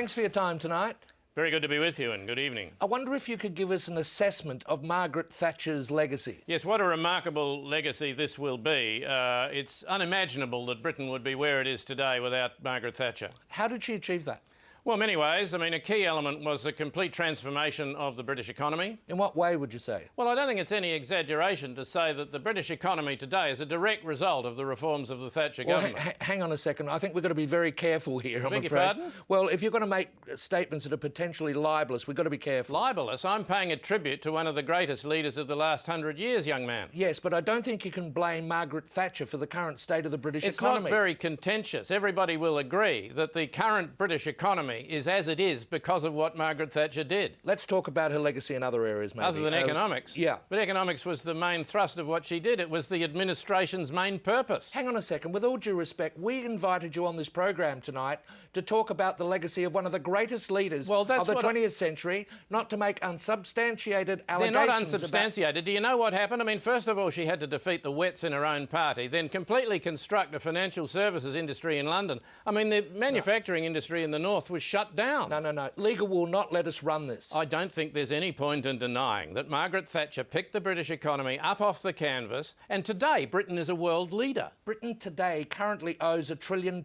Thanks for your time tonight. Very good to be with you, and good evening. I wonder if you could give us an assessment of Margaret Thatcher's legacy. Yes, what a remarkable legacy this will be. It's unimaginable that Britain would be where it is today without Margaret Thatcher. How did she achieve that? Well, many ways. I mean, a key element was the complete transformation of the British economy. In what way would you say? Well, I don't think it's any exaggeration to say that the British economy today is a direct result of the reforms of the Thatcher government. Hang on a second. I think we've got to be very careful here, I'm afraid. Beg your pardon? Well, if you're going to make statements that are potentially libellous, we've got to be careful. Libellous? I'm paying a tribute to one of the greatest leaders of the last 100 years, young man. Yes, but I don't think you can blame Margaret Thatcher for the current state of the British economy. It's not very contentious. Everybody will agree that the current British economy is as it is because of what Margaret Thatcher did. Let's talk about her legacy in other areas, maybe. Other than economics? Yeah. But economics was the main thrust of what she did. It was the administration's main purpose. Hang on a second. With all due respect, we invited you on this program tonight to talk about the legacy of one of the greatest leaders of the 20th century, not to make unsubstantiated allegations. They're not unsubstantiated. Do you know what happened? I mean, first of all, she had to defeat the Wets in her own party, then completely construct a financial services industry in London. I mean, the manufacturing industry in the north was shut down. No. Legal will not let us run this. I don't think there's any point in denying that Margaret Thatcher picked the British economy up off the canvas, and today Britain is a world leader. Britain today currently owes £1 trillion.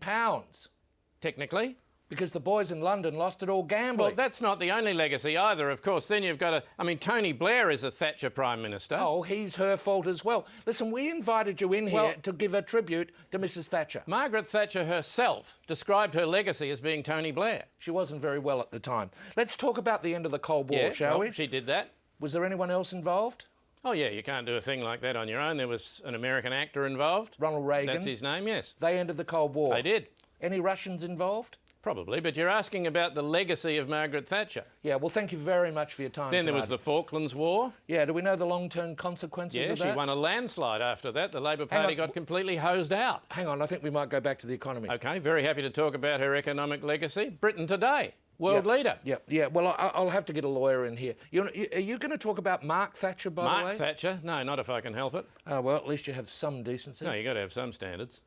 Technically. Because the boys in London lost it all gambling. Well, that's not the only legacy either, of course. Then you've got Tony Blair is a Thatcher Prime Minister. Oh, he's her fault as well. Listen, we invited you in here to give a tribute to Mrs Thatcher. Margaret Thatcher herself described her legacy as being Tony Blair. She wasn't very well at the time. Let's talk about the end of the Cold War, shall we? She did that. Was there anyone else involved? Oh, yeah, you can't do a thing like that on your own. There was an American actor involved. Ronald Reagan. That's his name, yes. They ended the Cold War. They did. Any Russians involved? Probably, but you're asking about the legacy of Margaret Thatcher. Yeah, well, thank you very much for your time Then tonight. there was the Falklands War. Yeah, do we know the long-term consequences of that? Yeah, she won a landslide after that. The Labor Party got completely hosed out. Hang on, I think we might go back to the economy. OK, very happy to talk about her economic legacy. Britain today, world leader. Yeah. Well, I'll have to get a lawyer in here. Are you going to talk about Mark Thatcher, by the way? Mark Thatcher? No, not if I can help it. Oh, well, at least you have some decency. No, you've got to have some standards.